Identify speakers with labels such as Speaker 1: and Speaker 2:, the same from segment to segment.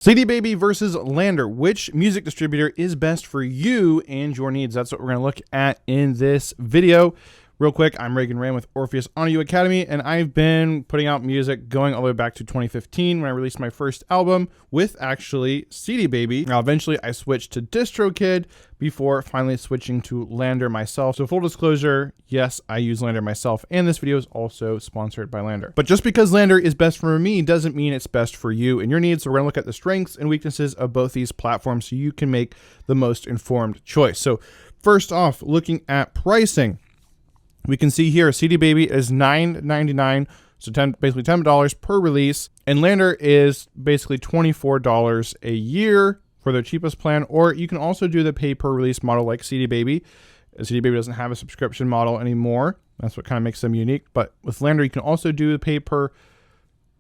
Speaker 1: CD Baby versus LANDR. Which music distributor is best for you and your needs? That's what we're going to look at in this video. Real quick, I'm Reagan Rand with Orpheus Audio Academy, and I've been putting out music going all the way back to 2015 when I released my first album with actually CD Baby. Now, eventually I switched to DistroKid before finally switching to LANDR myself. So full disclosure, yes, I use LANDR myself, and this video is also sponsored by LANDR. But just because LANDR is best for me doesn't mean it's best for you and your needs. So we're gonna look at the strengths and weaknesses of both these platforms so you can make the most informed choice. So first off, looking at pricing, we can see here CD Baby is $9.99, so basically $10 per release, and LANDR is basically $24 a year for their cheapest plan, or you can also do the pay per release model like CD Baby. CD Baby doesn't have a subscription model anymore. That's what kind of makes them unique. But with LANDR, you can also do the pay per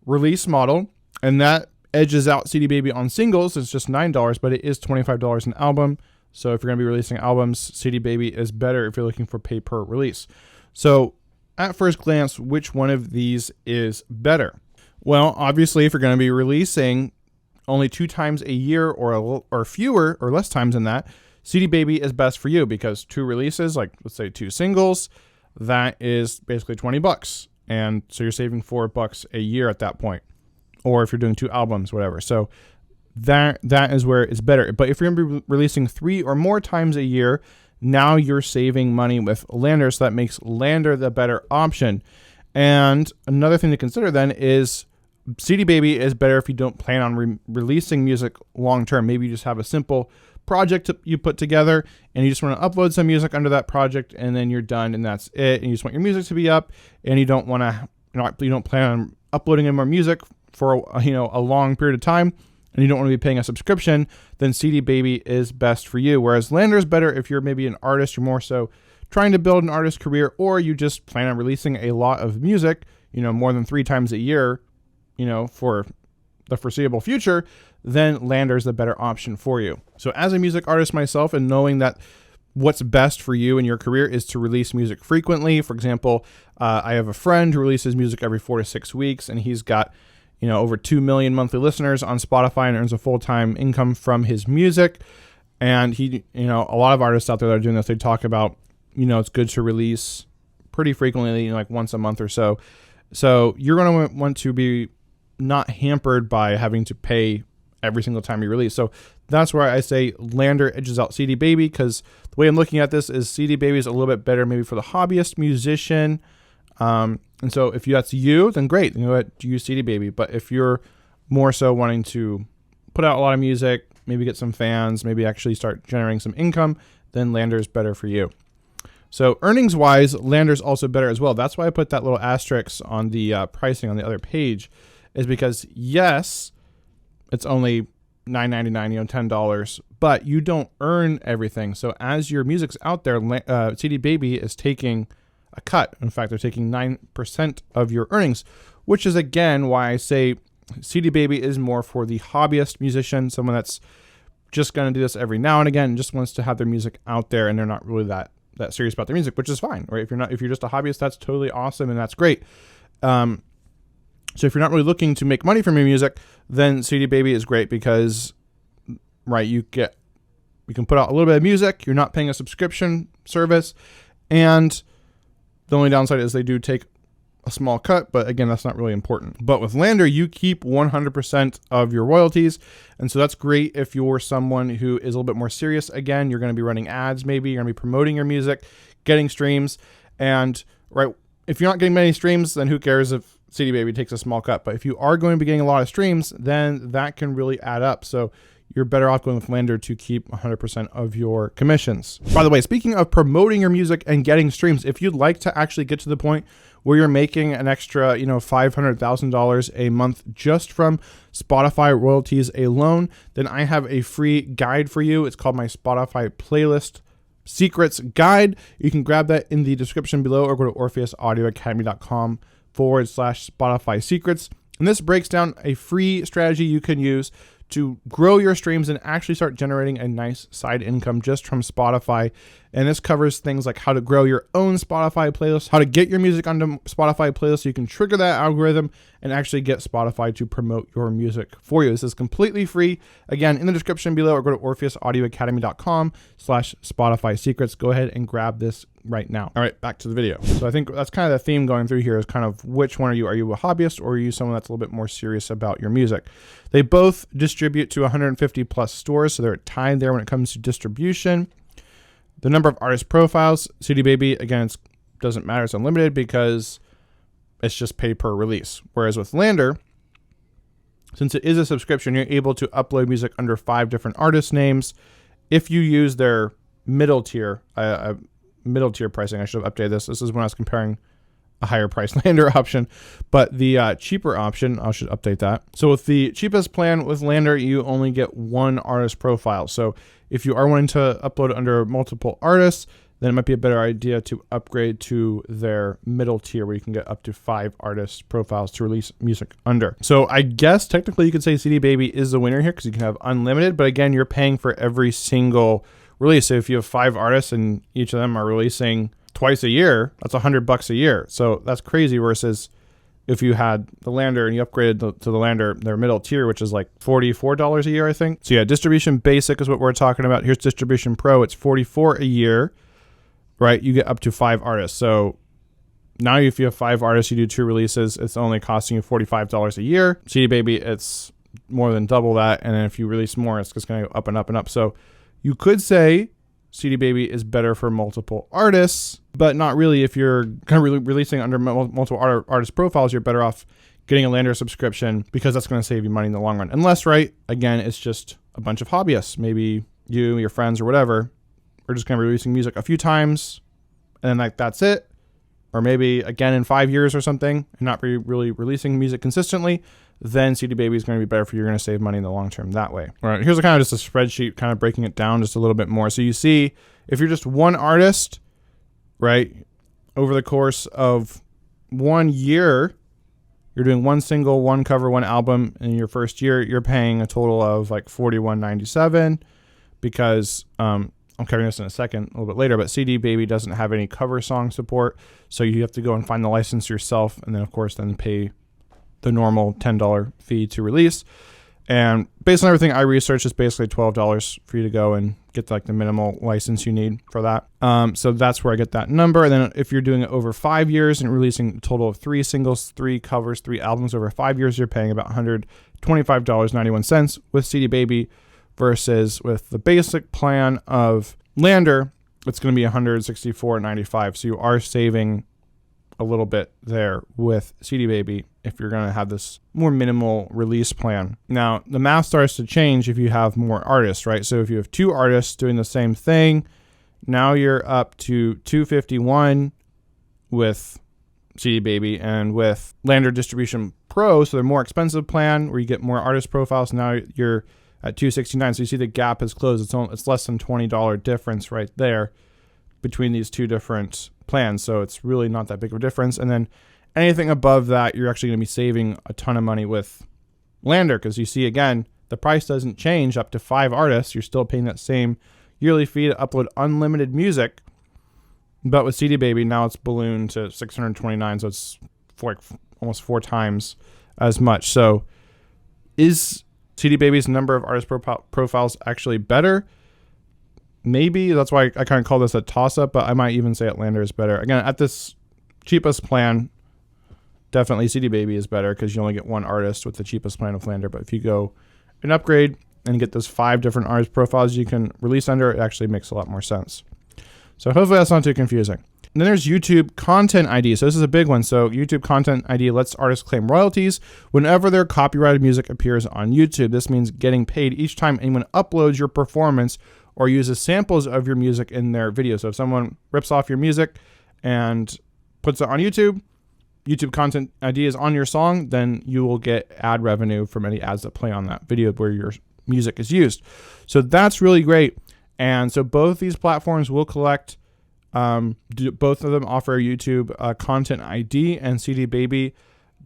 Speaker 1: release model, and that edges out CD Baby on singles. It's just $9, but it is $25 an album. So if you're going to be releasing albums, CD Baby is better if you're looking for pay per release. So at first glance, which one of these is better? Well, obviously, if you're going to be releasing only 2 times a year or fewer or less times than that, CD Baby is best for you because 2 releases, like let's say 2 singles, that is basically $20. And so you're saving $4 a year at that point. Or if you're doing 2 albums, whatever. So that is where it's better. But if you're going to be releasing 3 or more times a year, now you're saving money with LANDR, so that makes LANDR the better option. And another thing to consider then is CD Baby is better if you don't plan on releasing music long term. Maybe you just have a simple project you put together and you just want to upload some music under that project and then you're done and that's it. And you just want your music to be up and you don't want to, you don't plan on uploading any more music for a long period of time, and you don't want to be paying a subscription, then CD Baby is best for you. Whereas LANDR is better if you're maybe an artist, you're more so trying to build an artist career, or you just plan on releasing a lot of music, more than 3 times a year, for the foreseeable future, then LANDR is the better option for you. So as a music artist myself, and knowing that what's best for you in your career is to release music frequently. For example, I have a friend who releases music every 4 to 6 weeks, and he's got over 2 million monthly listeners on Spotify and earns a full-time income from his music. And he, a lot of artists out there that are doing this, they talk about, it's good to release pretty frequently, like once a month or so. So you're going to want to be not hampered by having to pay every single time you release. So that's where I say LANDR edges out CD Baby, because the way I'm looking at this is CD Baby is a little bit better maybe for the hobbyist musician. And so if that's you, then great, use CD Baby. But if you're more so wanting to put out a lot of music, maybe get some fans, maybe actually start generating some income, then LANDR is better for you. So earnings wise, LANDR is also better as well. That's why I put that little asterisk on the pricing on the other page, is because yes, it's only $9.99, $10, but you don't earn everything. So as your music's out there, CD Baby is taking a cut. In fact, they're taking 9% of your earnings, which is again why I say CD Baby is more for the hobbyist musician, someone that's just going to do this every now and again and just wants to have their music out there, and they're not really that serious about their music, which is fine, right? If you're just a hobbyist, that's totally awesome and that's great. So if you're not really looking to make money from your music, then CD Baby is great because, right, you can put out a little bit of music, you're not paying a subscription service, and the only downside is they do take a small cut, but again, that's not really important. But with LANDR, you keep 100% of your royalties, and so that's great if you're someone who is a little bit more serious. Again, you're going to be running ads, maybe you're going to be promoting your music, getting streams, and right, if you're not getting many streams, then who cares if CD Baby takes a small cut? But if you are going to be getting a lot of streams, then that can really add up. So you're better off going with LANDR to keep 100% of your commissions. By the way, speaking of promoting your music and getting streams, if you'd like to actually get to the point where you're making an extra, $500,000 a month just from Spotify royalties alone, then I have a free guide for you. It's called my Spotify Playlist Secrets Guide. You can grab that in the description below or go to orpheusaudioacademy.com/Spotify Secrets. And this breaks down a free strategy you can use to grow your streams and actually start generating a nice side income just from Spotify. And this covers things like how to grow your own Spotify playlist, how to get your music onto Spotify playlist so you can trigger that algorithm and actually get Spotify to promote your music for you. This is completely free. Again, in the description below, or go to orpheusaudioacademy.com/Spotify secrets. Go ahead and grab this right now. All right, back to the video. So I think that's kind of the theme going through here is kind of which one are you? Are you a hobbyist or are you someone that's a little bit more serious about your music? They both distribute to 150 plus stores, so they're tied there when it comes to distribution. The number of artist profiles, CD Baby, again, it doesn't matter. It's unlimited because it's just pay per release. Whereas with LANDR, since it is a subscription, you're able to upload music under 5 different artist names. If you use their middle tier pricing, I should have updated this. This is when I was comparing a higher price LANDR option, but the cheaper option, I should update that. So with the cheapest plan with LANDR, you only get 1 artist profile. So if you are wanting to upload under multiple artists, then it might be a better idea to upgrade to their middle tier where you can get up to 5 artist profiles to release music under. So I guess technically you could say CD Baby is the winner here because you can have unlimited, but again, you're paying for every single release. So if you have 5 artists and each of them are releasing twice a year, that's $100 a year. So that's crazy versus if you had the LANDR and you upgraded to the LANDR, their middle tier, which is like $44 a year, I think. So yeah, distribution basic is what we're talking about. Here's distribution pro. It's $44 a year, right? You get up to 5 artists. So now if you have 5 artists, you do 2 releases, it's only costing you $45 a year. CD Baby, it's more than double that. And then if you release more, it's just going to go up and up and up. So you could say CD Baby is better for multiple artists, but not really. If you're kind of releasing under multiple artist profiles, you're better off getting a LANDR subscription because that's going to save you money in the long run. Unless, right, again, it's just a bunch of hobbyists. Maybe you, your friends, or whatever, are just going to be releasing music a few times, and then like that's it. Or maybe again in 5 years or something, and not really releasing music consistently, then CD Baby is going to be better for you. You're going to save money in the long term that way. All right, here's a kind of just a spreadsheet, kind of breaking it down just a little bit more. So you see, if you're just one artist, right, over the course of 1 year, you're doing 1 single, 1 cover, 1 album. In your first year, you're paying a total of like $41.97 because I'm covering this in a second, a little bit later, but CD Baby doesn't have any cover song support. So you have to go and find the license yourself. And then of course, then pay the normal $10 fee to release. And based on everything I researched, it's basically $12 for you to go and get like the minimal license you need for that. So that's where I get that number. And then if you're doing it over 5 years and releasing a total of 3 singles, 3 covers, 3 albums over 5 years, you're paying about $125.91 with CD Baby versus with the basic plan of LANDR, it's going to be $164.95. So you are saving a little bit there with CD Baby if you're going to have this more minimal release plan. Now, the math starts to change if you have more artists, right? So if you have 2 artists doing the same thing, now you're up to $251 with CD Baby, and with LANDR Distribution Pro, so they're more expensive plan where you get more artist profiles. Now you're at $269. So you see the gap has closed. It's less than $20 difference right there between these 2 different plans. So it's really not that big of a difference. And then anything above that, you're actually going to be saving a ton of money with LANDR because you see, again, the price doesn't change up to 5 artists. You're still paying that same yearly fee to upload unlimited music. But with CD Baby, now it's ballooned to $629. So it's almost 4 times as much. So is CD Baby's number of artist profiles actually better? Maybe. That's why I kind of call this a toss-up, but I might even say LANDR is better. Again, at this cheapest plan, definitely CD Baby is better because you only get 1 artist with the cheapest plan of LANDR. But if you go and upgrade and get those 5 different artist profiles you can release under, it actually makes a lot more sense. So hopefully that's not too confusing. And then there's YouTube Content ID. So this is a big one. So YouTube Content ID lets artists claim royalties whenever their copyrighted music appears on YouTube. This means getting paid each time anyone uploads your performance or uses samples of your music in their video. So if someone rips off your music and puts it on YouTube, YouTube Content ID is on your song, then you will get ad revenue from any ads that play on that video where your music is used. So that's really great. And so both these platforms will collect, both of them offer YouTube Content ID, and CD Baby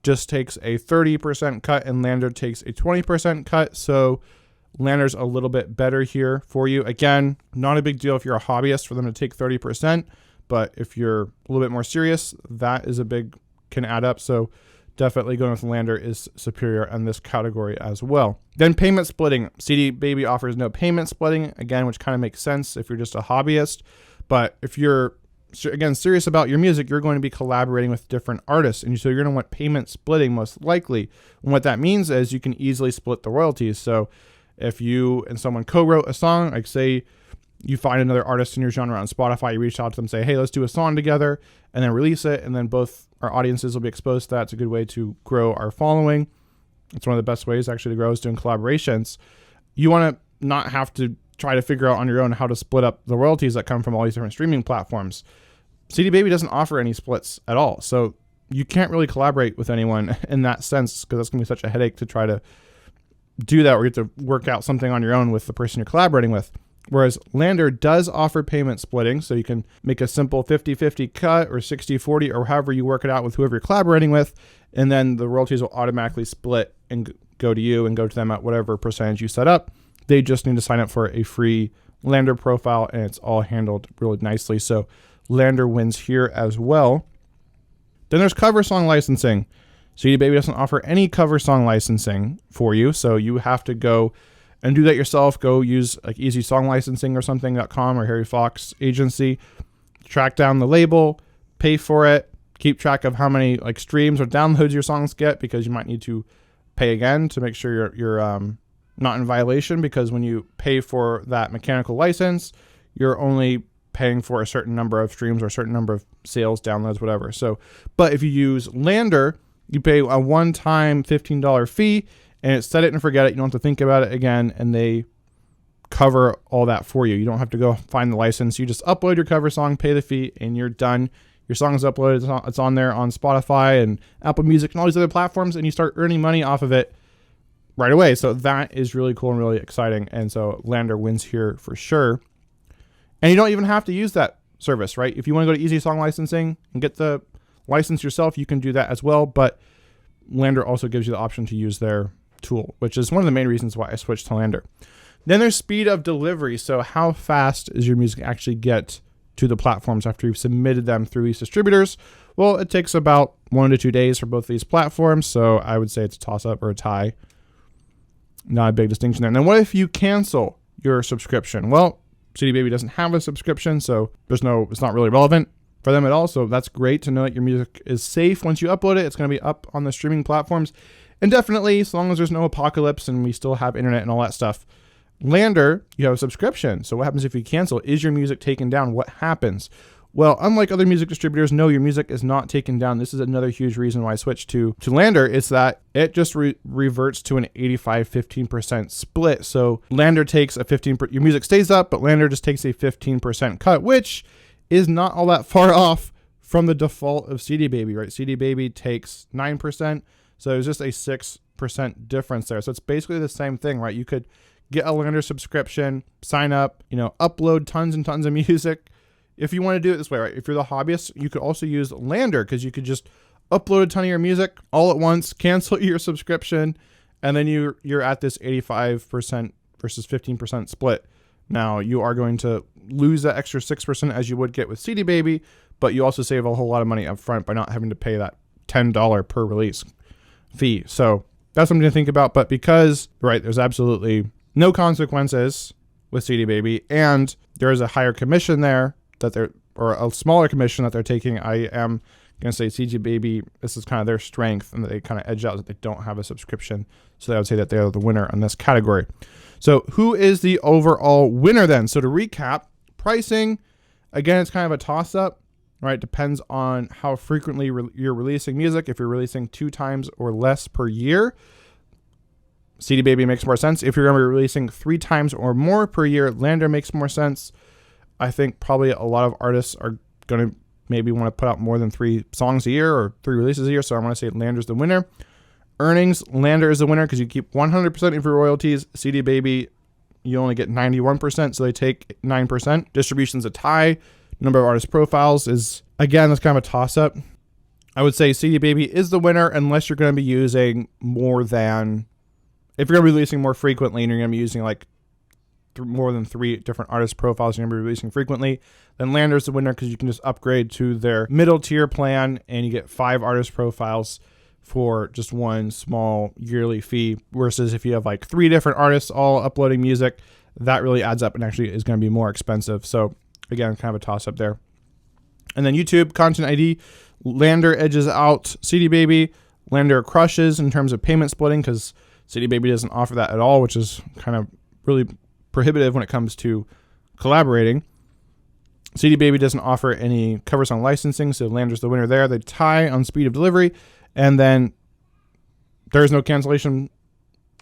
Speaker 1: just takes a 30% cut and LANDR takes a 20% cut. So LANDR's a little bit better here for you. Again, not a big deal if you're a hobbyist for them to take 30%, but if you're a little bit more serious, that is can add up. So definitely going with LANDR is superior in this category as well. Then payment splitting. CD Baby offers no payment splitting, again, which kind of makes sense if you're just a hobbyist. But if you're, again, serious about your music, you're going to be collaborating with different artists. And so you're going to want payment splitting most likely. And what that means is you can easily split the royalties. So if you and someone co-wrote a song, like say you find another artist in your genre on Spotify, you reach out to them, say, hey, let's do a song together, and then release it. And then both our audiences will be exposed to that. It's a good way to grow our following. It's one of the best ways actually to grow is doing collaborations. You want to not have to try to figure out on your own how to split up the royalties that come from all these different streaming platforms. CD Baby doesn't offer any splits at all. So you can't really collaborate with anyone in that sense because that's going to be such a headache to try to do that, or you have to work out something on your own with the person you're collaborating with. Whereas LANDR does offer payment splitting, so you can make a simple 50-50 cut or 60-40 or however you work it out with whoever you're collaborating with, and then the royalties will automatically split and go to you and go to them at whatever percentage you set up. They just need to sign up for a free LANDR profile, and it's all handled really nicely. So LANDR wins here as well. Then there's cover song licensing. CD Baby doesn't offer any cover song licensing for you, so you have to go and do that yourself. Go use like Easy Song Licensing or something.com or Harry Fox Agency. Track down the label, pay for it, keep track of how many like streams or downloads your songs get, because you might need to pay again to make sure you're not in violation, because when you pay for that mechanical license, you're only paying for a certain number of streams or a certain number of sales, downloads, whatever. So, but if you use LANDR, you pay a one-time $15 fee, and it's set it and forget it. You don't have to think about it again, and they cover all that for you. You don't have to go find the license. You just upload your cover song, pay the fee, and you're done. Your song is uploaded. It's on there on Spotify and Apple Music and all these other platforms, and you start earning money off of it right away. So that is really cool and really exciting. And so LANDR wins here for sure. And you don't even have to use that service, right? If you want to go to Easy Song Licensing and get the license yourself, you can do that as well. But LANDR also gives you the option to use their tool, which is one of the main reasons why I switched to LANDR. Then there's speed of delivery. So how fast does your music actually get to the platforms after you've submitted them through these distributors? Well, it takes about 1 to 2 days for both these platforms. So I would say it's a toss-up or a tie. Not a big distinction there. And then what if you cancel your subscription? Well, CD Baby doesn't have a subscription, so it's not really relevant for them at all. So that's great to know that your music is safe. Once you upload it, it's going to be up on the streaming platforms. And definitely, as long as there's no apocalypse and we still have internet and all that stuff. LANDR, you have a subscription. So what happens if you cancel? Is your music taken down? What happens? Well, unlike other music distributors, no, your music is not taken down. This is another huge reason why I switched to LANDR, is that it just reverts to an 85-15% split. So LANDR takes a 15%, your music stays up, but LANDR just takes a 15% cut, which is not all that far off from the default of CD Baby, right? CD Baby takes 9%. So there's just a 6% difference there. So it's basically the same thing, right? You could get a LANDR subscription, sign up, upload tons and tons of music. If you want to do it this way, right? If you're the hobbyist, you could also use LANDR, because you could just upload a ton of your music all at once, cancel your subscription, and then you're at this 85% versus 15% split. Now, you are going to lose that extra 6% as you would get with CD Baby, but you also save a whole lot of money up front by not having to pay that $10 per release fee. So that's something to think about. But because, right, there's absolutely no consequences with CD Baby, and there is a higher commission there or a smaller commission that they're taking, I am going to say CD Baby, this is kind of their strength, and they kind of edge out that they don't have a subscription. So I would say that they are the winner in this category. So who is the overall winner then? So to recap, pricing, again, it's kind of a toss-up, right? Depends on how frequently you're releasing music. If you're releasing 2 times or less per year, CD Baby makes more sense. If you're going to be releasing 3 times or more per year, LANDR makes more sense. I think probably a lot of artists are going to maybe want to put out more than 3 songs a year or 3 releases a year. So I want to say LANDR's the winner. Earnings, LANDR is the winner because you keep 100% of your royalties. CD Baby, you only get 91%, so they take 9%. Distribution's a tie. Number of artist profiles is, again, that's kind of a toss-up. I would say CD Baby is the winner unless you're going to be using more than, if you're going to be releasing more frequently and you're going to be using like more than 3 different artist profiles you're going to be releasing frequently, then LANDR is the winner because you can just upgrade to their middle tier plan and you get 5 artist profiles for just one small yearly fee, versus if you have like 3 different artists all uploading music, that really adds up and actually is going to be more expensive. So again, kind of a toss up there. And then YouTube Content ID, LANDR edges out CD Baby. LANDR crushes in terms of payment splitting because CD Baby doesn't offer that at all, which is kind of really prohibitive when it comes to collaborating. CD Baby doesn't offer any cover song licensing, so LANDR's the winner there. They tie on speed of delivery, and then there's no cancellation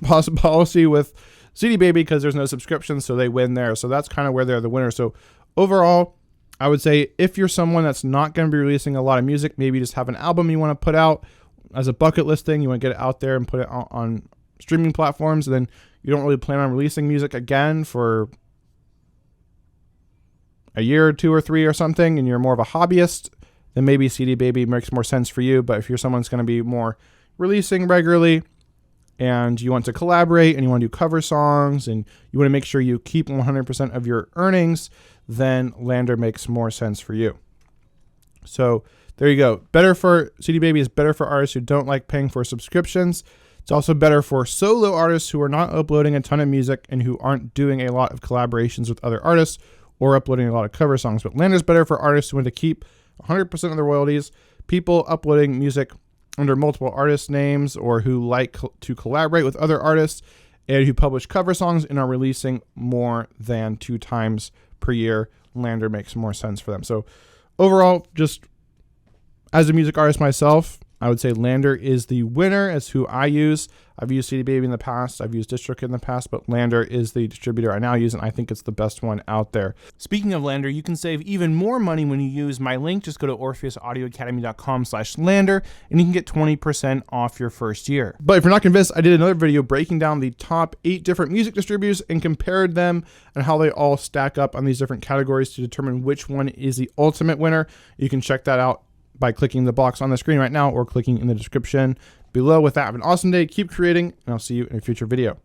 Speaker 1: policy with CD Baby because there's no subscription, so they win there. So that's kind of where they're the winner. So overall, I would say if you're someone that's not going to be releasing a lot of music, maybe you just have an album you want to put out as a bucket list thing, you want to get it out there and put it on streaming platforms, and then you don't really plan on releasing music again for a year or 2 or 3 or something, and you're more of a hobbyist, then maybe CD Baby makes more sense for you. But if you're someone that's going to be more releasing regularly and you want to collaborate and you want to do cover songs and you want to make sure you keep 100% of your earnings, then LANDR makes more sense for you. So there you go. Better for CD Baby is better for artists who don't like paying for subscriptions. It's also better for solo artists who are not uploading a ton of music and who aren't doing a lot of collaborations with other artists or uploading a lot of cover songs. But LANDR is better for artists who want to keep 100% of their royalties, people uploading music under multiple artist names or who like to collaborate with other artists and who publish cover songs and are releasing more than 2 times per year. LANDR makes more sense for them. So overall, just as a music artist myself, I would say LANDR is the winner as who I use. I've used CD Baby in the past. I've used District in the past, but LANDR is the distributor I now use, and I think it's the best one out there. Speaking of LANDR, you can save even more money when you use my link. Just go to orpheusaudioacademy.com/LANDR, and you can get 20% off your first year. But if you're not convinced, I did another video breaking down the top 8 different music distributors and compared them and how they all stack up on these different categories to determine which one is the ultimate winner. You can check that out by clicking the box on the screen right now or clicking in the description below. With that, have an awesome day, keep creating, and I'll see you in a future video.